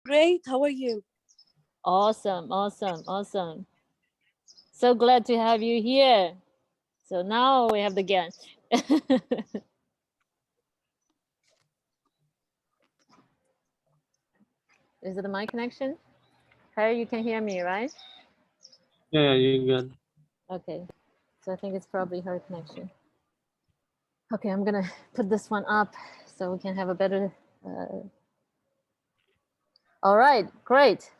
Great. How are you? Awesome, awesome, awesome. So glad to have you here. So now we have the guest. Is it my connection? Harry, you can hear me, right? Yeah, you're good. Okay. So I think it's probably her connection. Okay, I'm gonna put this one up so we can have a better. All right, great.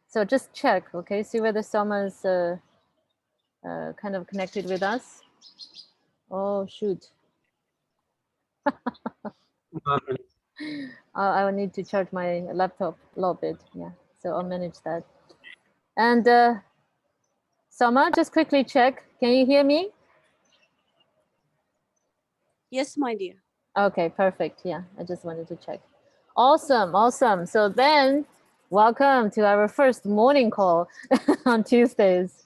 So just check, okay? See whether someone's kind of connected with us. Oh shoot! I will need to charge my laptop a little bit. Yeah, so I'll manage that. And Sama, just quickly check. Can you hear me? Yes, my dear. Okay, perfect. Yeah, I just wanted to check. Awesome, awesome. So then, welcome to our first morning call on Tuesdays.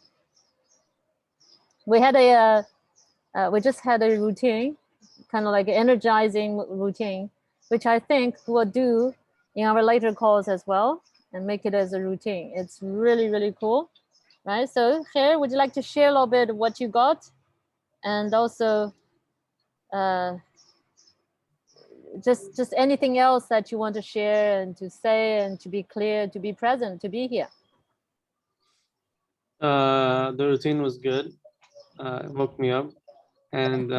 We had we just had a routine, kind of like an energizing routine, which I think we'll do in our later calls as well and make it as a routine. It's really, really cool, right? So, Khair, would you like to share a little bit what you got, and also uh, just anything else that you want to share and to say and to be clear, to be present, to be here? The routine was good. It woke me up, and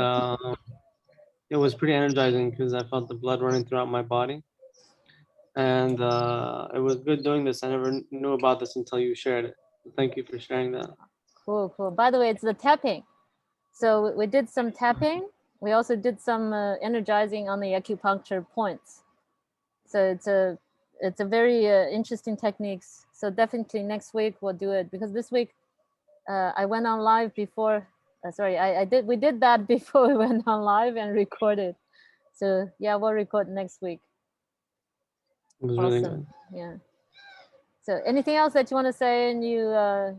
it was pretty energizing because I felt the blood running throughout my body, and it was good doing this. I never knew about this until you shared it. Thank you for sharing that. Cool, cool. By the way, it's the tapping. So we did some tapping. We also did some energizing on the acupuncture points. So it's a very interesting techniques. So definitely next week we'll do it, because this week I went on live before. Sorry, I did. We did that before we went on live and recorded. So yeah, we'll record next week. It was really Awesome. good. Yeah. So anything else that you want to say, and you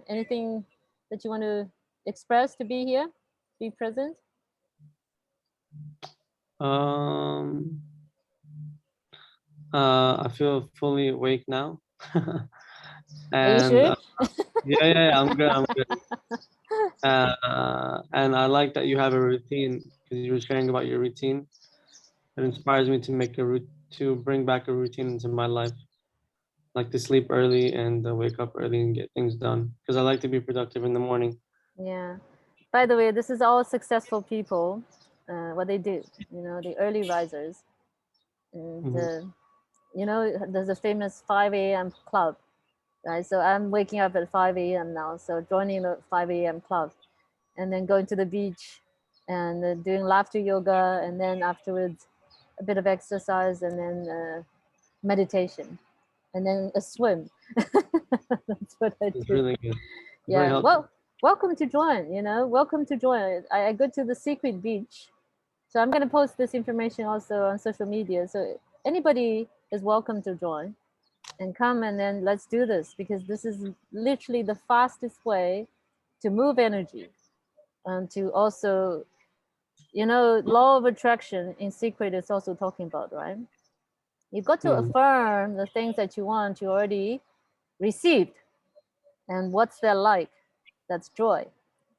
anything that you want to express to be here, be present? Um, I feel fully awake now, Are you and sure? yeah, I'm good. I'm good. And I like that you have a routine because you were sharing about your routine. It inspires me to make a route to bring back a routine into my life, like to sleep early and wake up early and get things done because I like to be productive in the morning. Yeah. By the way, this is all successful people. What they do, the early risers, and Mhm. there's a famous 5 a.m. club, right? So I'm waking up at 5 a.m. now, so joining the 5 a.m. club, and then going to the beach and doing laughter yoga, and then afterwards a bit of exercise, and then meditation, and then a swim. That's what I It's do. really good. It's very Yeah. healthy. Well, welcome to join. Welcome to join. I go to the secret beach, so I'm gonna post this information also on social media. So anybody is welcome to join and come, and then let's do this, because this is literally the fastest way to move energy, and to also, law of attraction in secret is also talking about, right? You got to Mhm. affirm the things that you want, you already received. And what's that like? That's joy.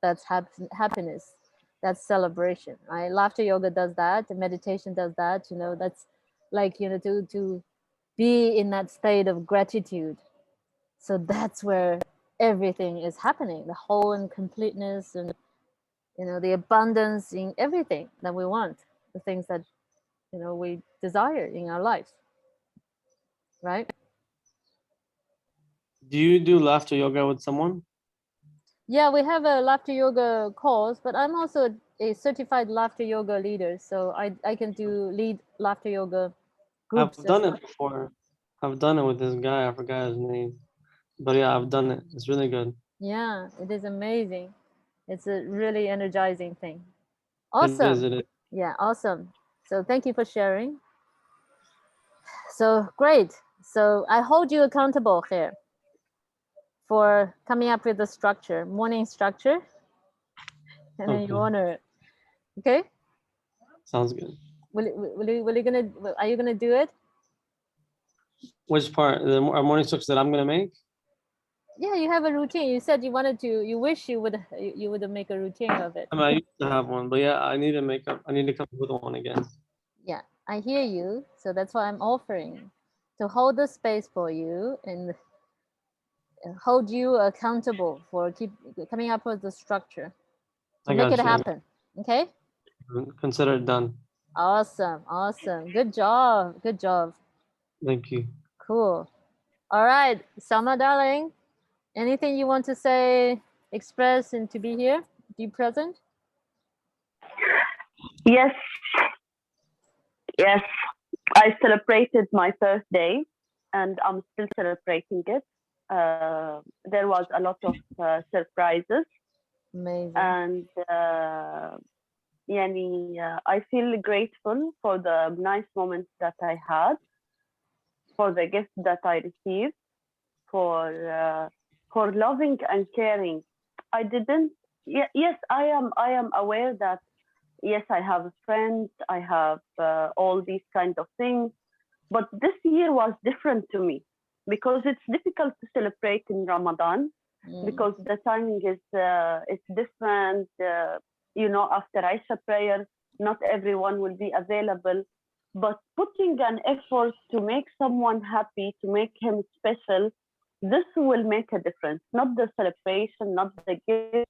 That's happiness. That's celebration, right? Laughter yoga does that. Meditation does that. That's like, to be in that state of gratitude. So that's where everything is happening, the whole and completeness, and the abundance in everything that we want, the things that we desire in our life, right? Do you do laughter yoga with someone? Yeah, we have a laughter yoga course, but I'm also a certified laughter yoga leader, so I can lead laughter yoga I've groups as done well. it before. I've done it with this guy. I forgot his name, but yeah, I've done it. It's really good. Yeah, it is amazing. It's a really energizing thing. It is. Awesome. It is. Yeah, awesome. So thank you for sharing. So great. So I hold you accountable here for coming up with the structure, morning structure, and then you Okay, honor it. Okay? sounds good. Will you gonna are you gonna do it? Which part? Our morning sukkahs that I'm gonna make? Yeah, you have a routine. You said you wanted to. You wish you would make a routine of it. I mean, I used to have one, but yeah, I need to make up. I need to come up with one again. Yeah, I hear you. So that's why I'm offering to hold the space for you and hold you accountable for keep coming up with the structure to I make got it you. happen. Okay. Consider it done. Awesome. Awesome. Good job. Good job. Thank you. Cool. All right, Salma, darling, anything you want to say, express, and to be here, be present? Yes, yes. I celebrated my birthday, and I'm still celebrating it. There was a lot of surprises, Amazing. and I feel grateful for the nice moments that I had, for the gifts that I received, for loving and caring. I didn't. Yes, I am aware that yes, I have friends, I have all these kind of things, but this year was different to me because it's difficult to celebrate in Ramadan because the timing is different. After Isha prayer, not everyone will be available. But putting an effort to make someone happy, to make him special, this will make a difference. Not the celebration, not the gift.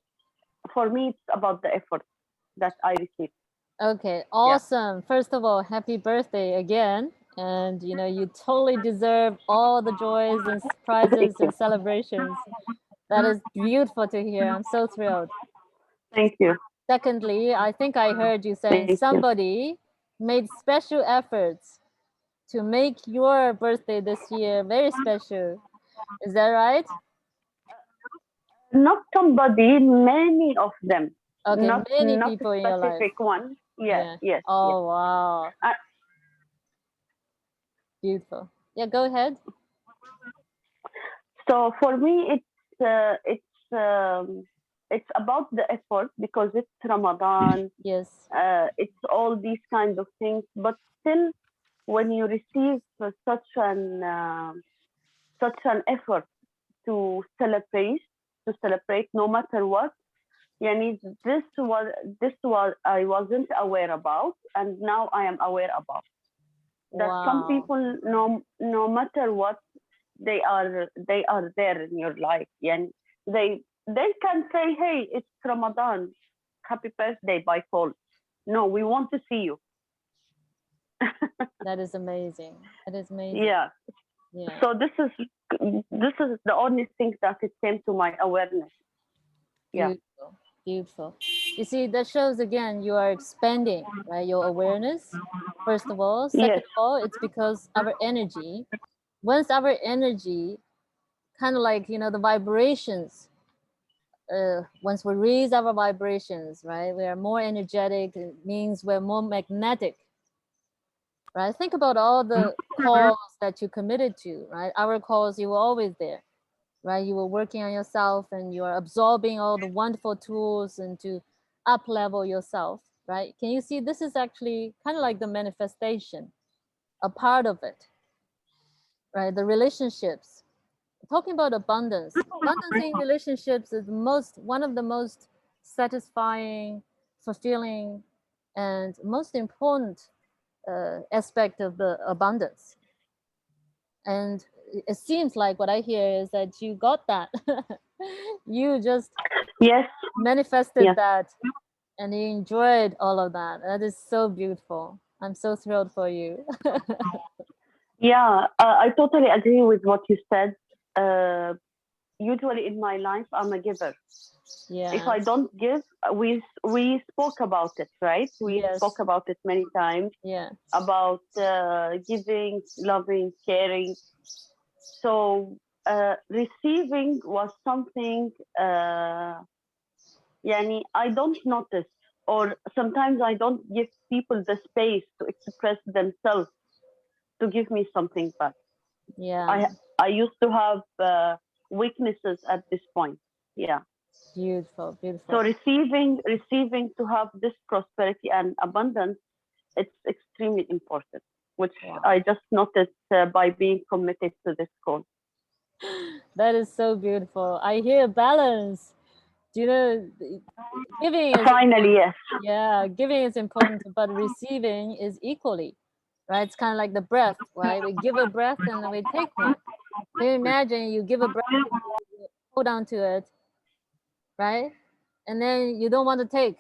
For me, it's about the effort that I received. Okay, awesome. First of all, happy birthday again. And you totally deserve all the joys and surprises and celebrations. That is beautiful to hear. I'm so thrilled. Thank you. Secondly, I think I heard you saying Thank you. somebody made special efforts to make your birthday this year very special. Is that right? Not somebody, many of them. Okay, not many not people a in your life. specific one. Yes, Yeah. yes, Oh, yes. wow. Beautiful. Yeah, go ahead. So for me, it's about the effort because it's Ramadan. Yes. It's all these kind of things, but still, when you receive such an effort to celebrate no matter what, yani this was I wasn't aware about, and now I am aware about. That some Wow. people, no matter what, they are there in your life, and they can say, hey, it's Ramadan, happy birthday by phone. No, we want to see you. That is amazing. That is amazing. Yeah. Yeah. So this is the only thing that it came to my awareness. Yeah. Beautiful. Beautiful. You see, that shows again you are expanding, right? Your awareness, first of all. Second Yes. of all, it's because our energy, once our energy kind of like, the vibrations, once we raise our vibrations, right? We are more energetic. It means we're more magnetic, right? Think about all the calls that you committed to, right? Our calls, you were always there, right? You were working on yourself and you are absorbing all the wonderful tools and to up level yourself, right? Can you see this is actually kind of like the manifestation, a part of it, right? The relationships. Talking about abundance in relationships is one of the most satisfying, fulfilling, and most important aspect of the abundance. And it seems like what I hear is that you got that. You just Yes. manifested Yes. that and you enjoyed all of that. That is so beautiful. I'm so thrilled for you. Yeah, I totally agree with what you said. Usually in my life, I'm a giver. Yeah. If I don't give, we spoke about it, right? We Yes. spoke about it many times. Yeah. About giving, loving, caring. So receiving was something. I don't notice, or sometimes I don't give people the space to express themselves to give me something back. Yeah. I used to have weaknesses at this point. Yeah. Beautiful. Beautiful. So receiving to have this prosperity and abundance, it's extremely important. which Wow. I just noticed by being committed to this cause. That is so beautiful. I hear balance. Do you know, giving is Finally, yes. yeah, giving is important, but receiving is equally, right? It's kind of like the breath, right? We give a breath and then we take one. Can you imagine you give a breath, you hold on to it, right? And then you don't want to take.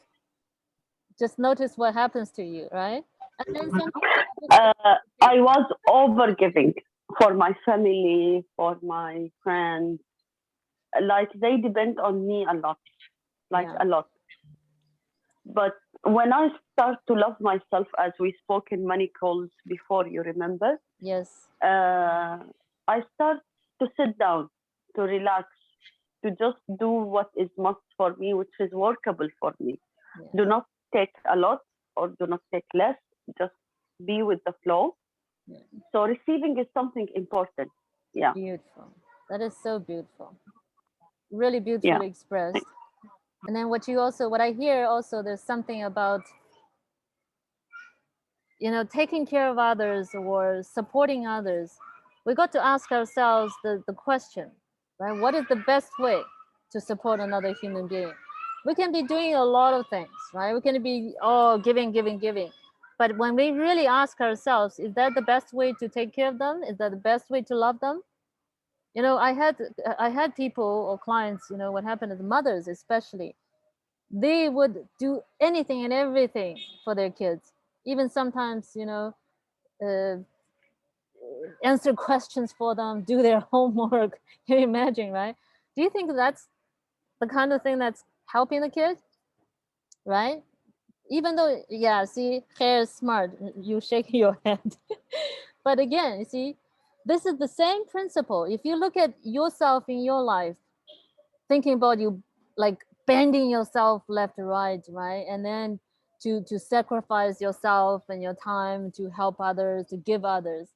Just notice what happens to you, right? And then sometimes I was over giving for my family, for my friends. Like they depend on me a lot, like Yeah. a lot. But when I start to love myself, as we spoke in many calls before, you remember, Yes. I start to sit down, to relax, to just do what is must for me, which is workable for me. Yeah. Do not take a lot or do not take less, just be with the flow. Yeah. So receiving is something important. Yeah. Beautiful. That is so beautiful. Really Yeah. beautifully expressed. And then what I hear also, there's something about, taking care of others or supporting others. We got to ask ourselves the question, right? What is the best way to support another human being? We can be doing a lot of things, right? We can be, giving, giving, giving. But when we really ask ourselves, is that the best way to take care of them? Is that the best way to love them? I had people or clients, what happened is mothers especially, they would do anything and everything for their kids, even sometimes uh, answer questions for them, do their homework. Can you imagine, right? Do you think that's the kind of thing that's helping the kid, right? Even though, yeah, see, hair is smart, you shake your head. But again, you see, this is the same principle. If you look at yourself in your life, thinking about you like bending yourself left to right, and then to sacrifice yourself and your time to help others, to give others,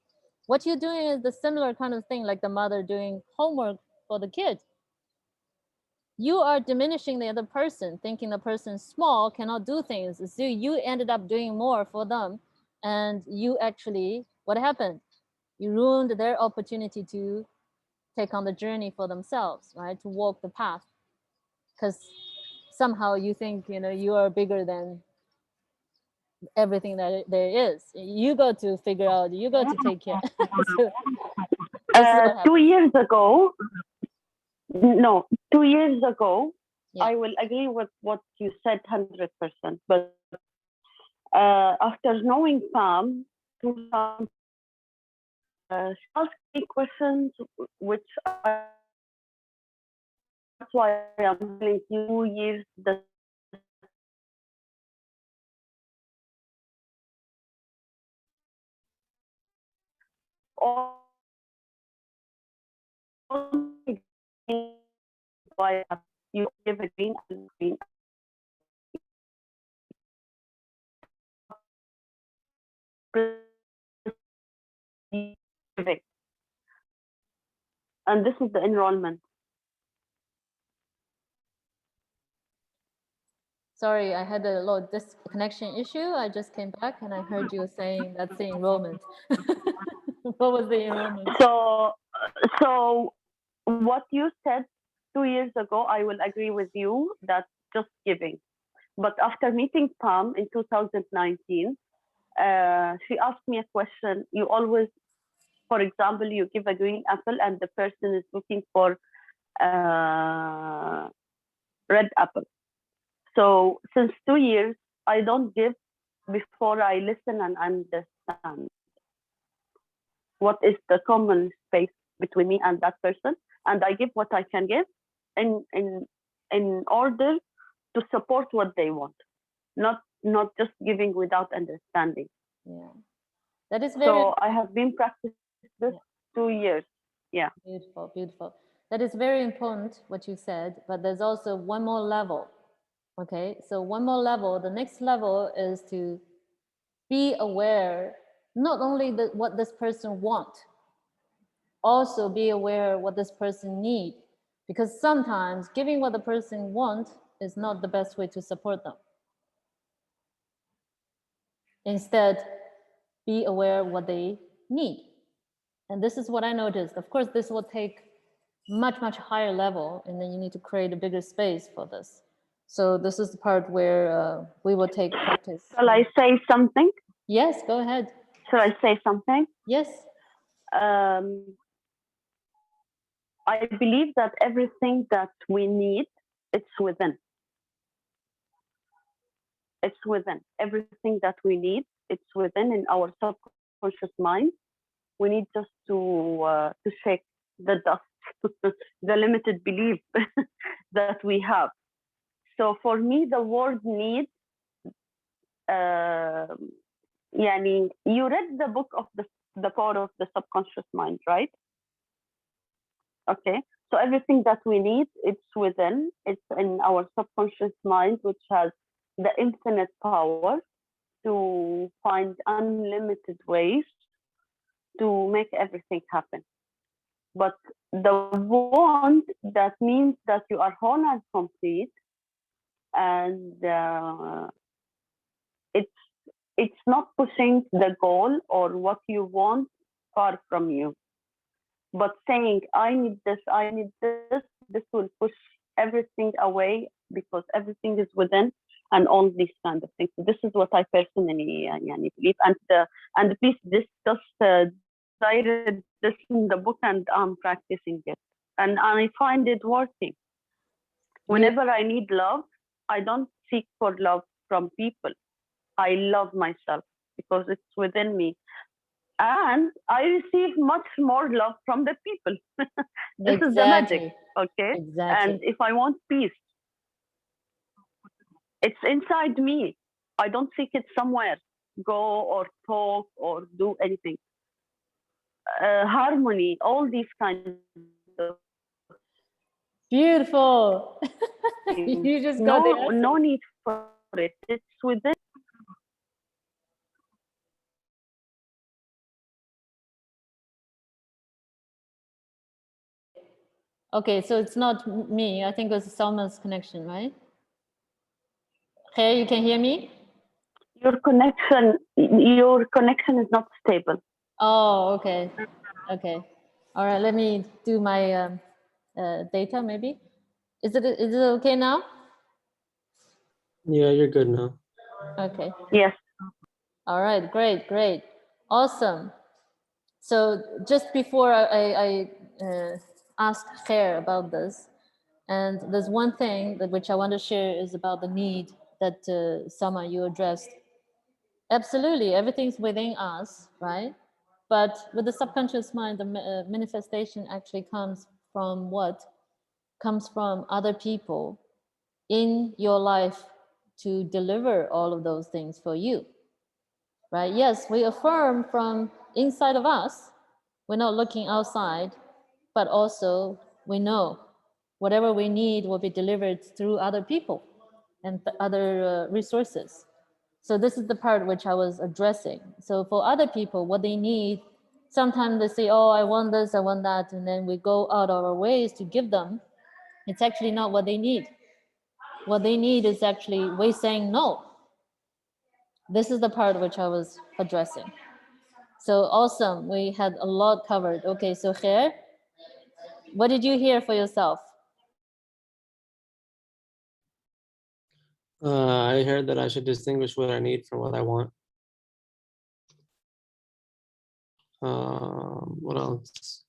what you're doing is the similar kind of thing, like the mother doing homework for the kid. You are diminishing the other person, thinking the person small cannot do things, so you ended up doing more for them, and you actually, what happened, you ruined their opportunity to take on the journey for themselves, right, to walk the path, because somehow you think you are bigger than everything that there is. You got to figure out, you got to take care. So this is what 2 happens. years ago, no, 2 years ago, Yeah. I will agree with what you said 100%. But after knowing Pam, she asked me questions which that's why I'm telling you 2 years. Why you give a green and green. And this is the enrollment. Sorry, I had a little disconnection issue. I just came back and I heard you saying that's the enrollment. What was the enrollment? So what you said 2 years ago, I will agree with you. That's just giving. But after meeting Pam in 2019, she asked me a question. You always, for example, you give a green apple and the person is looking for red apple. So since 2 years, I don't give before I listen and understand what is the common space between me and that person, and I give what I can give in order to support what they want, not just giving without understanding. Yeah, that is very So I have been practicing this 2 years. Yeah. beautiful, beautiful. That is very important what you said, but there's also one more level. Okay, so one more level. The next level is to be aware not only what this person want, also be aware what this person need, because sometimes giving what the person want is not the best way to support them. Instead, be aware of what they need. And this is what I noticed. Of course, this will take much, much higher level, and then you need to create a bigger space for this. So this is the part where we will take practice. Shall I say something? Yes, go ahead. Shall I say something? Yes. I believe that everything that we need, it's within. It's within. Everything that we need, it's within in our subconscious mind. We need just to shake the dust, the limited belief that we have. So for me, the word need, yani, you read the book of the power of the subconscious mind, right? Okay, so everything that we need, it's within, it's in our subconscious mind, which has the infinite power to find unlimited ways to make everything happen. But the want, that means that you are whole and complete, and it's not pushing the goal or what you want far from you, but saying I need this, this will push everything away because everything is within, and all these kind of things. So this is what I personally believe, and please discuss I read this in the book and I'm practicing it, and I find it working. Whenever I need love, I don't seek for love from people. I love myself because it's within me, and I receive much more love from the people. This is the magic, okay? Exactly. And if I want peace, it's inside me. I don't seek it somewhere, go or talk or do anything. Harmony, all these kinds of Beautiful. things. You just got the answer. No need for it. It's within. Okay, so it's not me. I think it was Salma's connection, right? Hey, you can hear me? Your connection is not stable. Oh, okay. Okay. All right, let me do my data maybe. Is it okay now? Yeah, you're good now. Okay. Yes. All right, great. Awesome. So just before I asked Khair about this, and there's one thing that which I want to share is about the need that Sama, you addressed. Absolutely, everything's within us, right? But with the subconscious mind, the manifestation actually comes from what? Comes from other people in your life to deliver all of those things for you, right? Yes, we affirm from inside of us. We're not looking outside, but also we know whatever we need will be delivered through other people and other resources. So this is the part which I was addressing. So for other people, what they need, sometimes they say, oh, I want this, I want that, and then we go out of our ways to give them. It's actually not what they need. What they need is actually we saying no. This is the part which I was addressing. So awesome, we had a lot covered. Okay, so Khair, what did you hear for yourself? I heard that I should distinguish what I need from what I want. What else?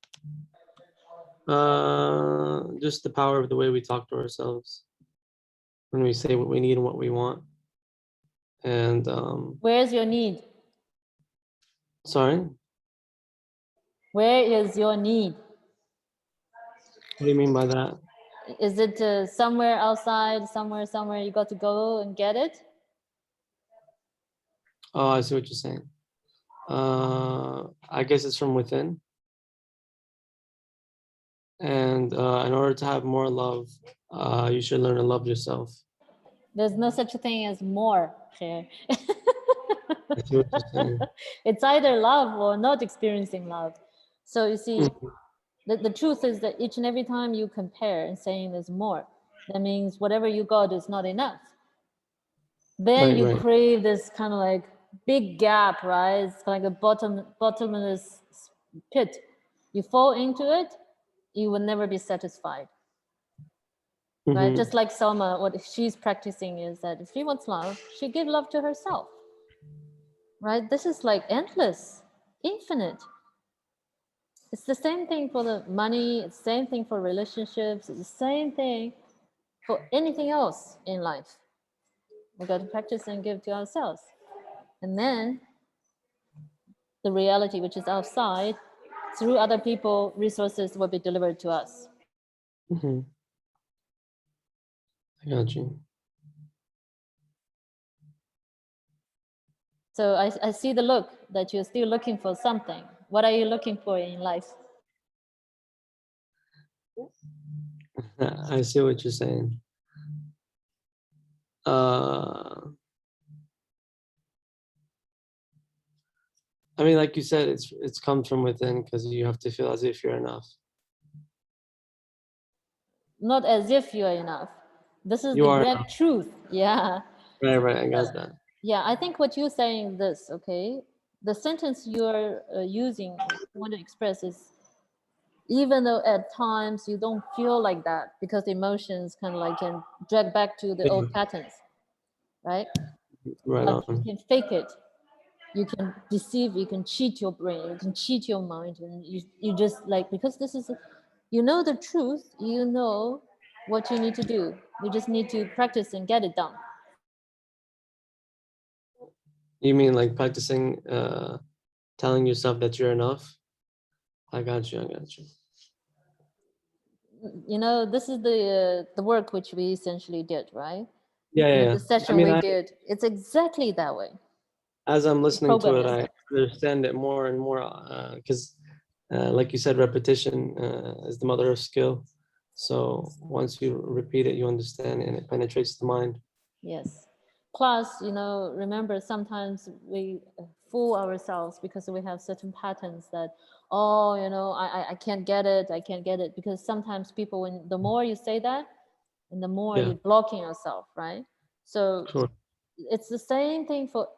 Just the power of the way we talk to ourselves when we say what we need and what we want. And Where's your need? sorry, Where is your need? what do you mean by that? Is it somewhere outside, somewhere you got to go and get it? Oh, I see what you're saying. I guess it's from within. And in order to have more love, you should learn to love yourself. There's no such a thing as more, Khair. I see what you're saying. It's either love or not experiencing love. So you see, Mhm. the truth is that each and every time you compare and saying there's more, that means whatever you got is not enough. Then Right, you right. crave this kind of like big gap, right? It's like a bottomless pit. You fall into it, you will never be satisfied. Right? Mhm. Just like Selma, what she's practicing is that if she wants love, she give love to herself. Right? This is like endless, infinite. It's the same thing for the money, it's the same thing for relationships, it's the same thing for anything else in life. We got to practice and give to ourselves. And then the reality which is outside, through other people, resources will be delivered to us. Mhm. I got you. So I see the look that you're still looking for something. What are you looking for in life? I see what you're saying. I mean, like you said, it's comes from within because you have to feel as if you're enough. Not as if you are enough. This is You the are direct truth. Yeah. right. I got that. Yeah, I think what you're saying is this, okay? The sentence you're using, want to express is, even though at times you don't feel like that because the emotions kind of like can drag back to the old patterns, right? Right But you on. can fake it. You can deceive, you can cheat your brain, you can cheat your mind, and you just like, because this is, you know the truth, you know what you need to do. You just need to practice and get it done. You mean like practicing telling yourself that you're enough? I got you. You know, this is the work which we essentially did, right? Yeah. The I session mean, we did, it's exactly that way. as I'm listening to program it, I yourself. understand it more and more because, like you said, repetition is the mother of skill. So once you repeat it, you understand it and it penetrates the mind. Yes. Plus, you know, remember sometimes we fool ourselves because we have certain patterns that, oh, you know, I can't get it, I can't get it. Because sometimes people, when the more you say that, and the more Yeah. you're blocking yourself, right? So Sure. it's the same thing for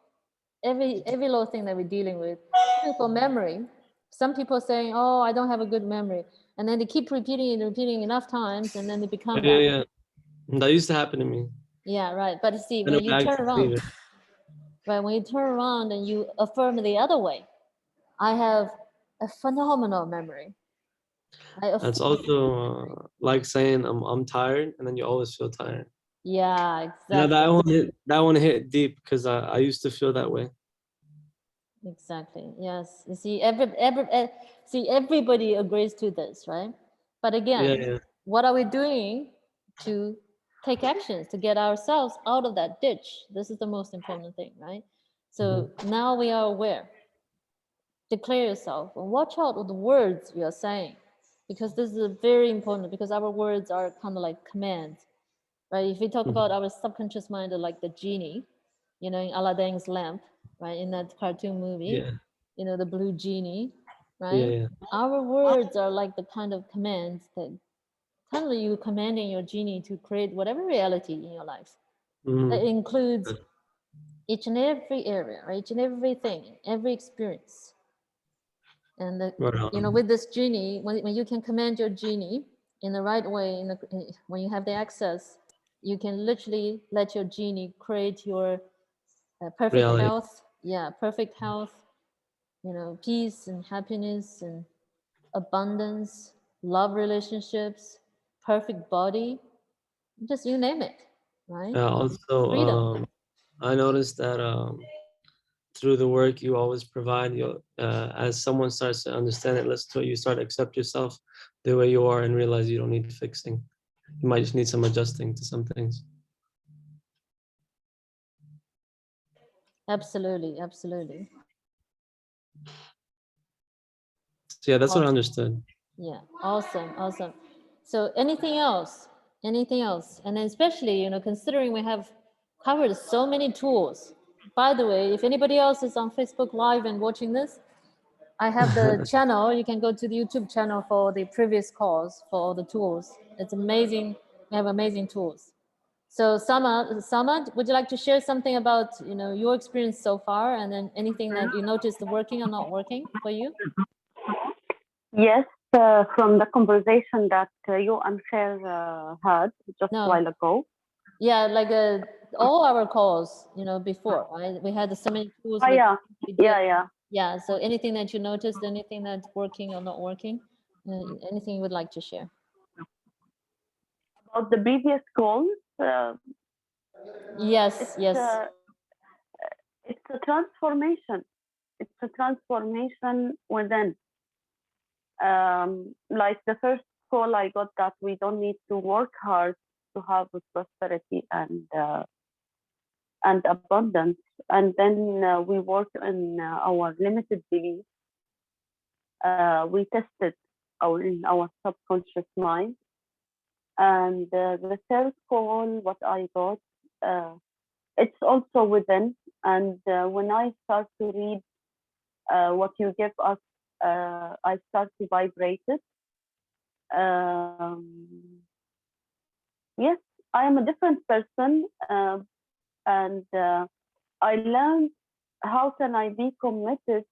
every little thing that we're dealing with. Even for memory, some people are saying, oh, I don't have a good memory. And then they keep repeating and repeating enough times, and then they become that. Yeah. That used to happen to me. Yeah, right. But see, Then when I you turn actually around, believe it. right, when you turn around and you affirm the other way, I have a phenomenal memory. That's also like saying I'm tired, and then you always feel tired. Yeah, Yeah, exactly. that one hit deep because I used to feel that way. Exactly. Yes. You see, see, everybody agrees to this, right? But again, Yeah. what are we doing to take actions to get ourselves out of that ditch? This is the most important thing, right? So now we are aware. Declare yourself and watch out with the words you are saying, because this is very important, because our words are kind of like commands, right? If we talk about our subconscious mind, like the genie, you know, in Aladdin's lamp, right? In that cartoon movie, Yeah. you know, the blue genie, right? Yeah. Our words are like the kind of commands that kind of you commanding your genie to create whatever reality in your life. That includes each and every area, right? Each and everything, every experience. And you know, with this genie, when you can command your genie in the right way, when you have the access, you can literally let your genie create your perfect Reality. health. Yeah, perfect health. You know, peace and happiness and abundance, love relationships, perfect body, just you name it, right? Also, Freedom. I noticed that through the work you always provide, you as someone starts to understand it, listen to it, you start to accept yourself the way you are and realize you don't need fixing. You might just need some adjusting to some things. Absolutely, absolutely. So yeah, that's what I Awesome. understood. Yeah, awesome, awesome. So anything else? Anything else? And then especially, you know, considering we have covered so many tools. By the way, if anybody else is on Facebook Live and watching this, I have the channel. You can go to the YouTube channel for the previous calls for all the tools. It's amazing. We have amazing tools. So Sama, would you like to share something about, you know, your experience so far, and then anything that you noticed working or not working for you? Yes, from the conversation that you and Khair had just No. a while ago. Yeah, like all our calls, you know, before, right? We had so many tools. we Yeah, we did. yeah. Yeah. So anything that you noticed, anything that's working or not working, anything you would like to share? About the previous calls, Yes, yes. It's a transformation. It's a transformation within. Like the first call I got, that we don't need to work hard to have prosperity and abundance, and then we work on our limited beliefs. We tested in our subconscious mind, and the third call, what I got, it's also within. And when I start to read what you give us, I start to vibrate it. Yes, I am a different person, and I learned how can I be committed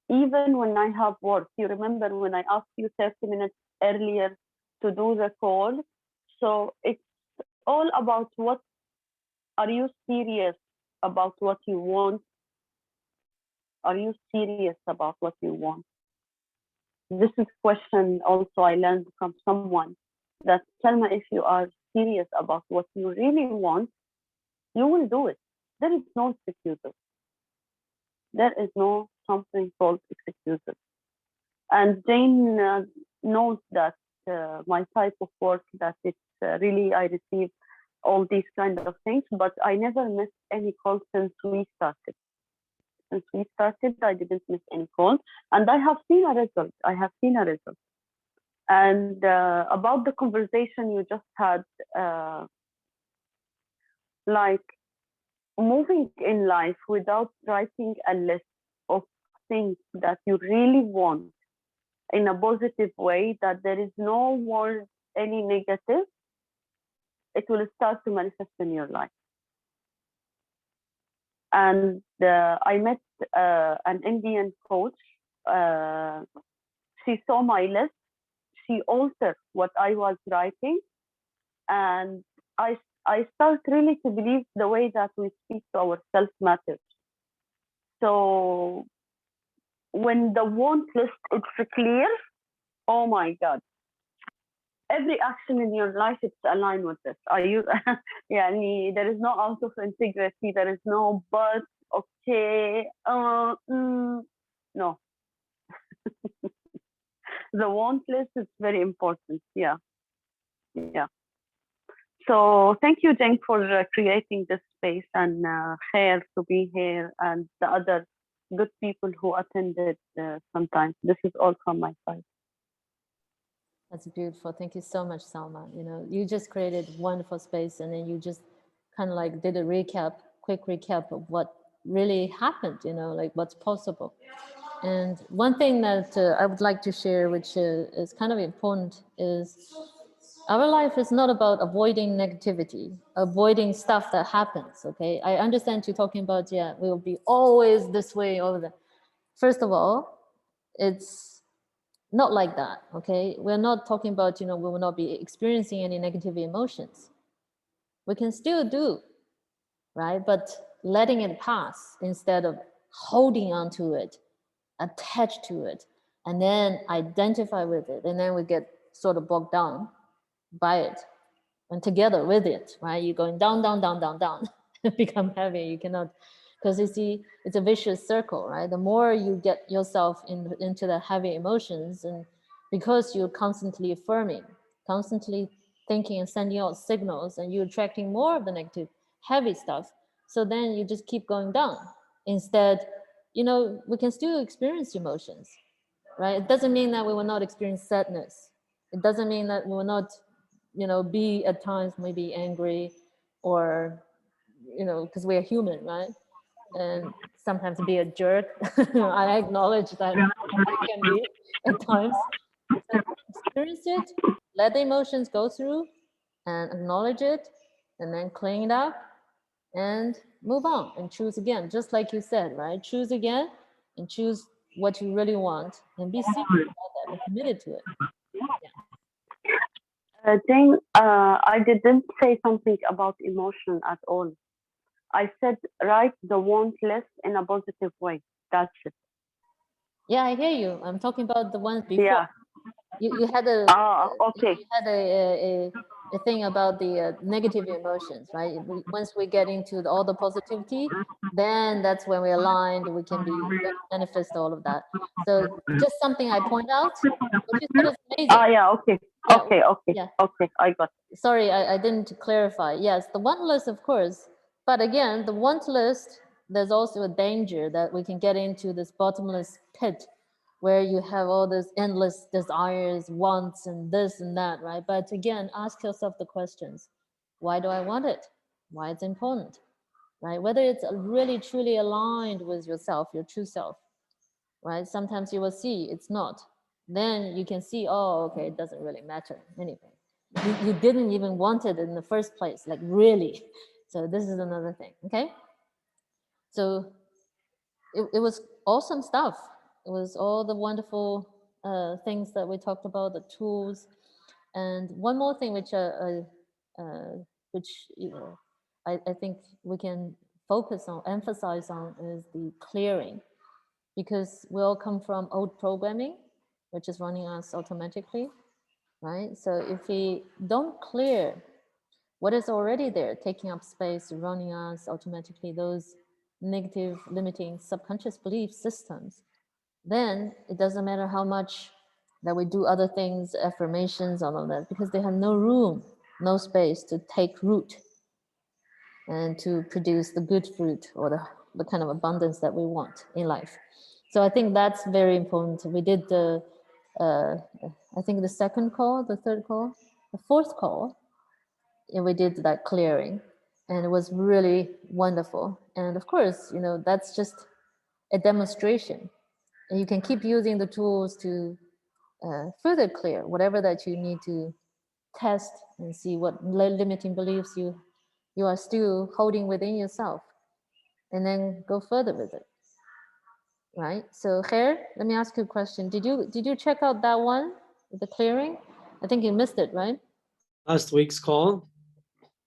even when I have work. You remember when I asked you 30 minutes earlier to do the call? So it's all about what are you serious about what you want? Are you serious about what you want? This is question also I learned from someone, that Selma, if you are serious about what you really want, you will do it. There is no excuses. There is no something called excuses. And Jane knows that my type of work, that it's really, I receive all these kind of things, but I never missed any call since we started. Since we started, I didn't miss any call, and I have seen a result. I have seen a result. And about the conversation you just had, like moving in life without writing a list of things that you really want in a positive way, that there is no word any negative, it will start to manifest in your life. And I met an Indian coach. She saw my list. She altered what I was writing, and I start really to believe the way that we speak to ourselves matters. So when the want list is clear, oh my God, every action in your life is aligned with this. Are you? Yeah, there is no out of integrity. There is no but. Okay. No. The want list is very important. Yeah. Yeah. So thank you, Jane, for creating this space, and Khair to be here, and the other good people who attended sometimes. This is all from my side. That's beautiful. Thank you so much, Salma. You know, you just created wonderful space, and then you just kind of like did a quick recap of what really happened, you know, like what's possible. And one thing that I would like to share, which is kind of important, is our life is not about avoiding negativity, avoiding stuff that happens, okay? I understand you talking about, yeah, we'll be always this way over there. First of all, it's not like that, okay? We're not talking about, you know, we will not be experiencing any negative emotions. We can still do, right? But letting it pass instead of holding on to it, attached to it, and then identify with it. And then we get sort of bogged down by it and together with it, right? You're going down, down, down, down, down, become heavy. You cannot, because you see, it's a vicious circle, right? The more you get yourself into the heavy emotions, and because you're constantly affirming, constantly thinking and sending out signals, and you're attracting more of the negative, heavy stuff. So then you just keep going down. Instead, you know, we can still experience emotions, right? It doesn't mean that we will not experience sadness. It doesn't mean that we will not, you know, be at times maybe angry, or, you know, because we are human, right? And sometimes be a jerk. I acknowledge that I can be at times. So experience it, let the emotions go through, and acknowledge it, and then clean it up and move on and choose again, just like you said, right? Choose again and choose what you really want and be serious about that and committed to it. Jane, I didn't say something about emotion at all. I said write the want list in a positive way. That's it. Yeah, I hear you. I'm talking about the ones before. Yeah. You had a Okay. you had a thing about the negative emotions, right? Once we get into all the positivity, then that's when we aligned. We can be manifest all of that. So just something I point out. What you said is amazing. Yeah. Okay. Yeah, Okay. Okay. yeah. Okay. I got it. Sorry, I didn't clarify. Yes, the want list, of course. But again, the want list, there's also a danger that we can get into this bottomless pit where you have all this endless desires, wants, and this and that, right? But again, ask yourself the questions. Why do I want it? Why it's important, right? Whether it's really truly aligned with yourself, your true self, right? Sometimes you will see it's not. Then you can see, oh, okay, it doesn't really matter anything. You didn't even want it in the first place, like really. So this is another thing, okay? So it was awesome stuff. It was all the wonderful things that we talked about, the tools. And one more thing which you know, I think we can focus on, emphasize on is the clearing, because we all come from old programming, which is running us automatically, right? So if we don't clear what is already there, taking up space, running us automatically, those negative, limiting subconscious belief systems, then it doesn't matter how much that we do other things, affirmations, all of that, because they have no room, no space to take root and to produce the good fruit or the kind of abundance that we want in life. So I think that's very important. We did the, I think the second call, the third call, the fourth call, and we did that clearing, and it was really wonderful. And of course, you know, that's just a demonstration, and you can keep using the tools to further clear whatever that you need to test and see what limiting beliefs you are still holding within yourself, and then go further with it, right? So Khair, let me ask you a question. Did you check out that one, the clearing? I think you missed it, right? Last week's call.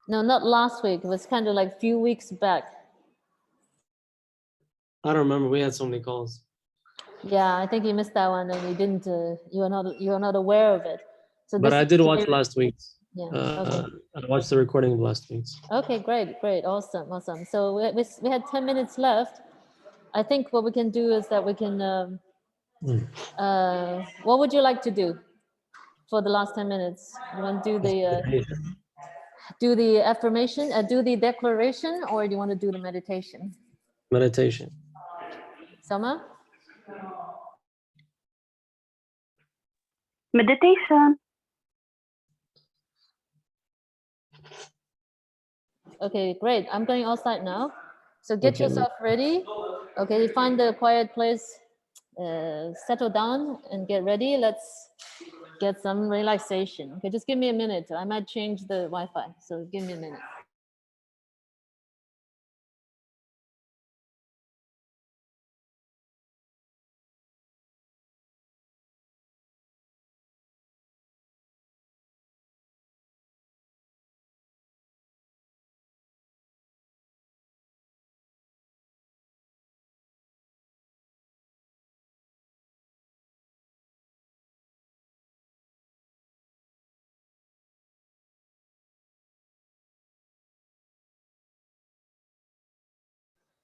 No, not last week. It was kind of like a few weeks back. I don't remember. We had so many calls. Yeah, I think you missed that one, and you didn't. You are not aware of it. So But this I is did watch clearing. last week's. Yeah. Okay. I watched the recording of last week's. Okay. Great. Great. Awesome. Awesome. So we had 10 minutes left. I think what we can do is that we can. What would you like to do for the last 10 minutes? You want to do the affirmation, do the declaration, or do you want to do the meditation? Meditation. Sama? Meditation. Okay, great. I'm going outside now. So get Okay. yourself ready. Okay, find a quiet place, settle down and get ready. Let's get some relaxation. Okay, just give me a minute. I might change the Wi-Fi, so give me a minute.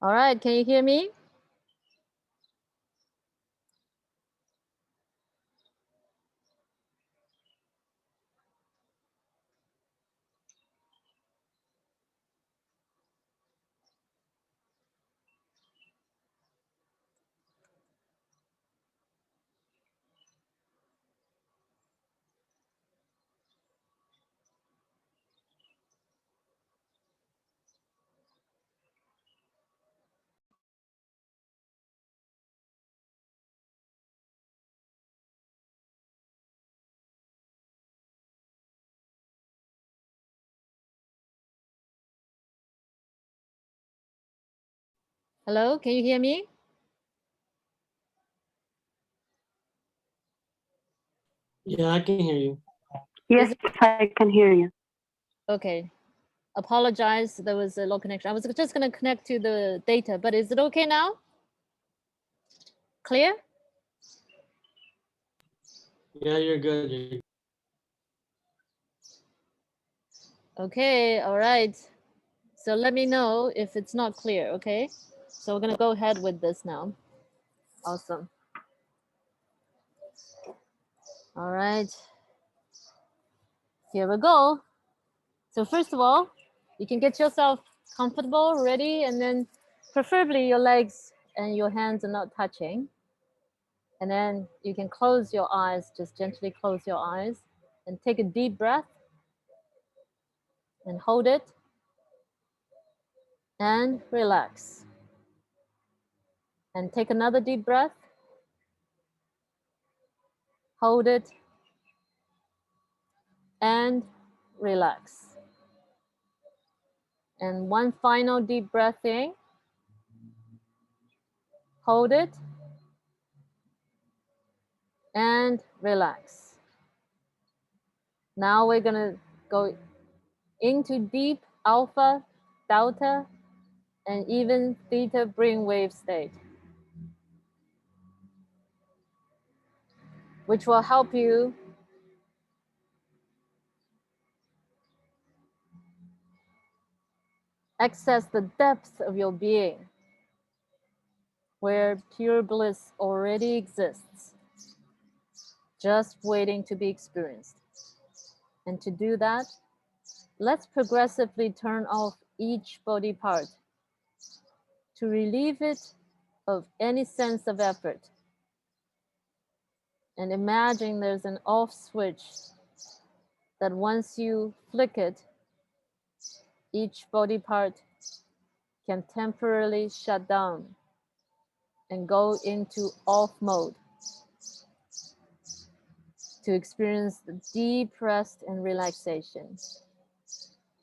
All right, can you hear me? Hello, can you hear me? Yeah, I can hear you. Yes, I can hear you. Okay. Apologize, there was a low connection. I was just going to connect to the data, but is it okay now? Clear? Yeah, you're good. Okay, all right. So let me know if it's not clear, okay? So we're going to go ahead with this now. Awesome. All right. Here we go. So first of all, you can get yourself comfortable, ready, and then preferably your legs and your hands are not touching. And then you can close your eyes, just gently close your eyes and take a deep breath and hold it and relax. And take another deep breath, hold it and relax. And one final deep breath in, hold it and relax. Now we're gonna go into deep alpha, delta, and even theta brainwave state, which will help you access the depths of your being, where pure bliss already exists, just waiting to be experienced. And to do that, let's progressively turn off each body part to relieve it of any sense of effort. And imagine there's an off switch that once you flick it, each body part can temporarily shut down and go into off mode to experience the deep rest and relaxation.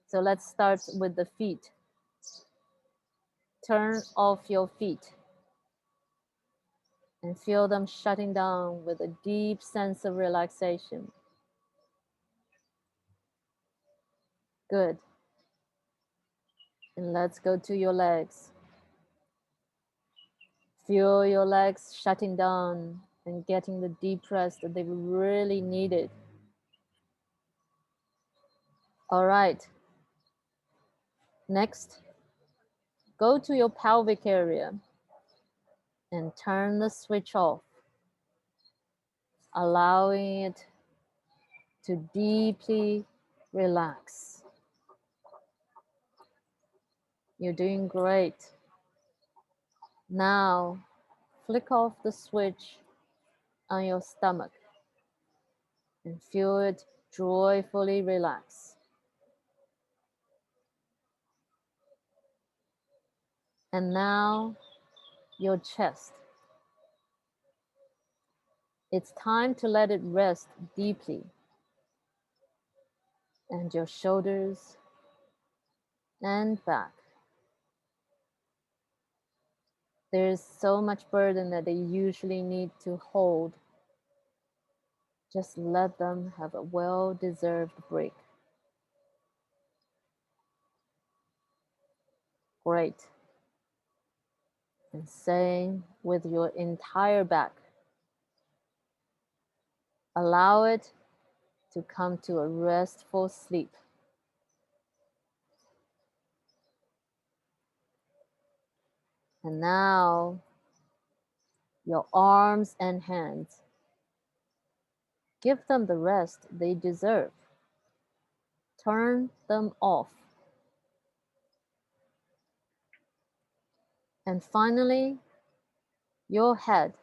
So let's start with the feet. Turn off your feet and feel them shutting down with a deep sense of relaxation. Good. And let's go to your legs. Feel your legs shutting down and getting the deep rest that they really needed. All right. Next, go to your pelvic area and turn the switch off, allowing it to deeply relax. You're doing great. Now, flick off the switch on your stomach and feel it joyfully relax. And now, your chest. It's time to let it rest deeply. And your shoulders and back. There's so much burden that they usually need to hold. Just let them have a well-deserved break. Great. And same with your entire back. Allow it to come to a restful sleep. And now, your arms and hands. Give them the rest they deserve. Turn them off. And finally, your head.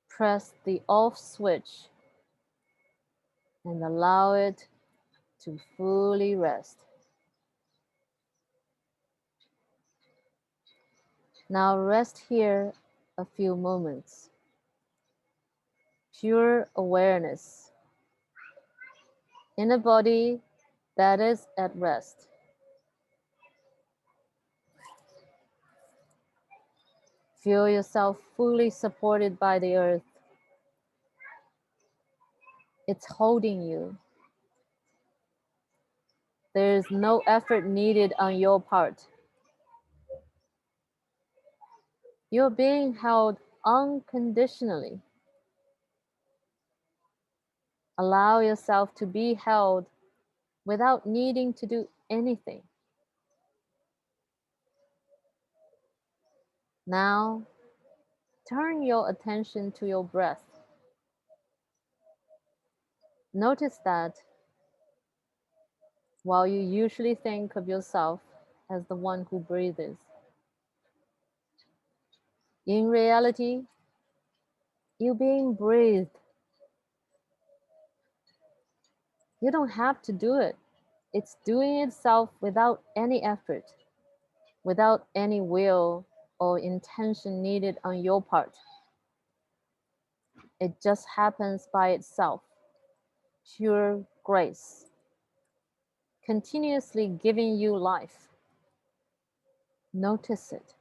Press the off switch and allow it to fully rest. Now rest here a few moments. Pure awareness in a body that is at rest. Feel yourself fully supported by the earth. It's holding you. There is no effort needed on your part. You're being held unconditionally. Allow yourself to be held without needing to do anything. Now, turn your attention to your breath. Notice that while you usually think of yourself as the one who breathes, in reality, you're being breathed. You don't have to do it. It's doing itself without any effort, without any will or intention needed on your part. It just happens by itself, pure grace, continuously giving you life. Notice it.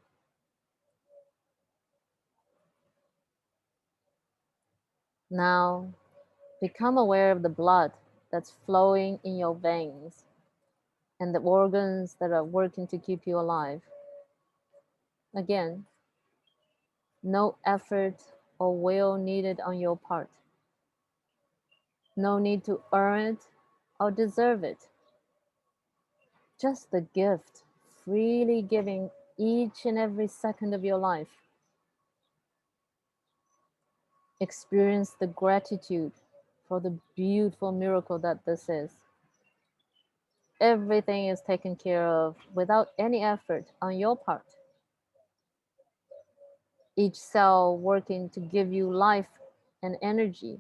Now, become aware of the blood that's flowing in your veins and the organs that are working to keep you alive. Again, no effort or will needed on your part. No need to earn it or deserve it. Just the gift, freely giving each and every second of your life. Experience the gratitude for the beautiful miracle that this is. Everything is taken care of without any effort on your part. Each cell working to give you life and energy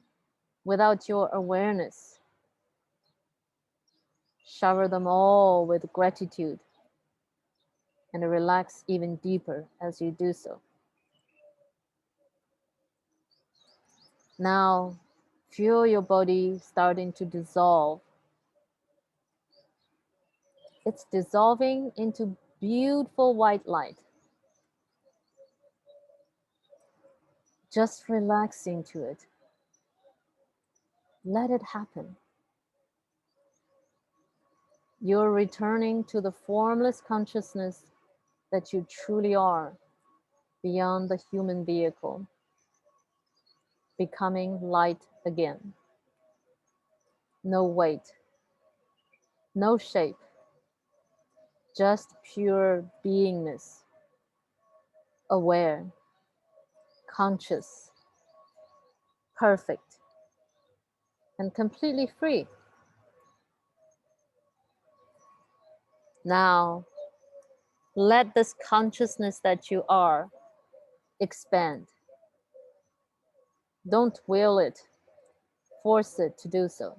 without your awareness. Shower them all with gratitude and relax even deeper as you do so. Now, feel your body starting to dissolve. It's dissolving into beautiful white light. Just relax into it. Let it happen. You're returning to the formless consciousness that you truly are beyond the human vehicle, becoming light again. No weight, no shape, just pure beingness, aware, conscious, perfect, and completely free. Now, let this consciousness that you are expand. Don't will it, force it to do so.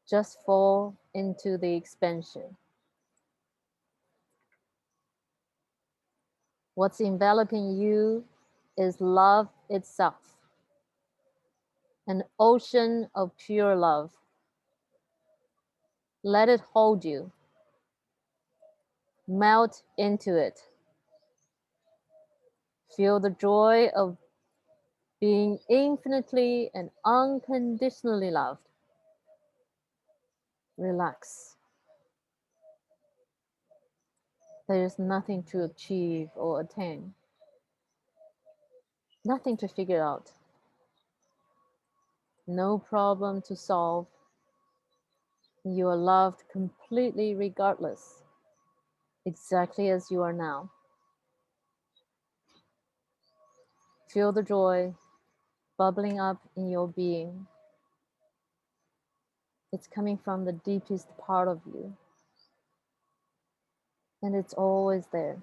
Just fall into the expansion. What's enveloping you is love itself, an ocean of pure love. Let it hold you. Melt into it. Feel the joy of being infinitely and unconditionally loved. Relax. There is nothing to achieve or attain. Nothing to figure out. No problem to solve. You are loved completely regardless, exactly as you are now. Feel the joy bubbling up in your being. It's coming from the deepest part of you. And it's always there.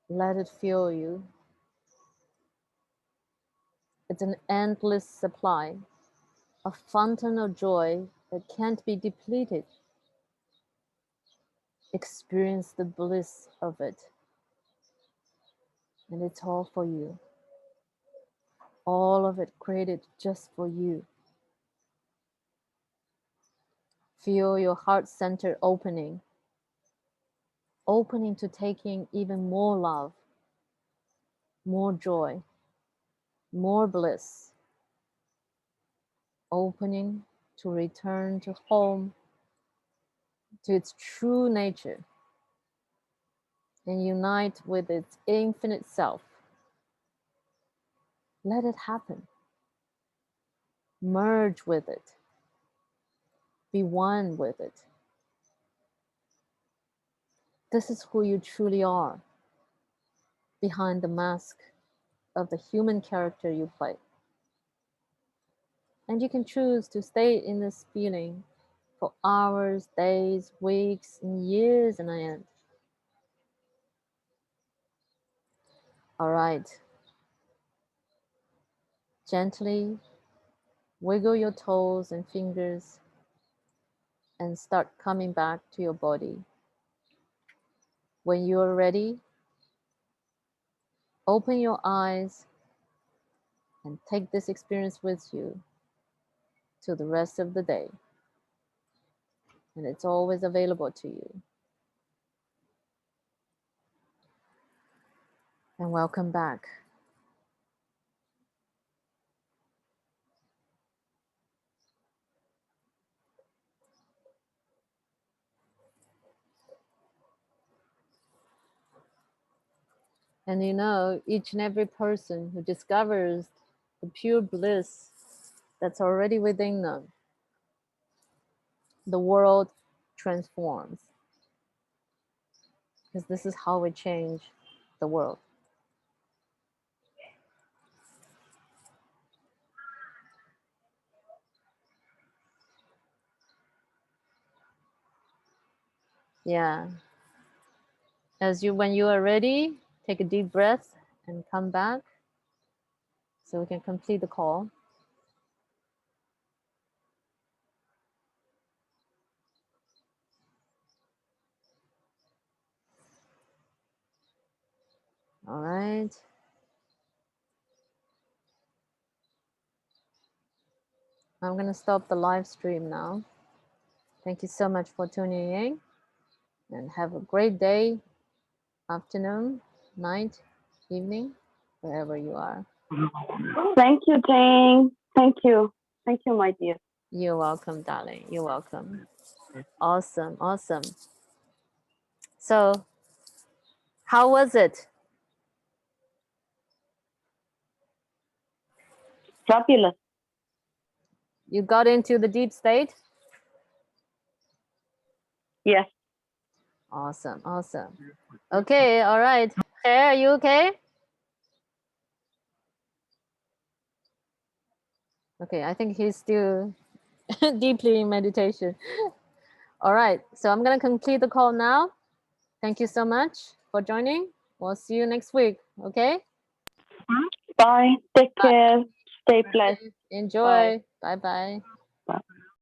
Let it fill you. It's an endless supply, a fountain of joy that can't be depleted. Experience the bliss of it. And it's all for you. All of it created just for you. Feel your heart center opening. opening to taking even more love, more joy, more bliss, opening to return to home, to its true nature, and unite with its infinite self. Let it happen. Merge with it. Be one with it. This is who you truly are behind the mask of the human character you play. And you can choose to stay in this feeling for hours, days, weeks, and years on end. All right. Gently wiggle your toes and fingers and start coming back to your body. When you are ready, open your eyes and take this experience with you to the rest of the day. And it's always available to you. And welcome back. And you know, each and every person who discovers the pure bliss that's already within them, the world transforms. Because this is how we change the world. Yeah. When you are ready, take a deep breath and come back so we can complete the call. All right. I'm going to stop the live stream now. Thank you so much for tuning in and have a great day, afternoon, night, evening, wherever you are. Thank you, Jane. Thank you. Thank you, my dear. You're welcome, darling. You're welcome. Awesome. Awesome. So, how was it? Fabulous. You got into the deep state? Yes. Awesome. Awesome. Okay. All right. Hey, are you okay? Okay. I think he's still deeply in meditation. All right. So I'm going to complete the call now. Thank you so much for joining. We'll see you next week. Okay. Bye. Take care. Stay blessed. Enjoy. Bye bye.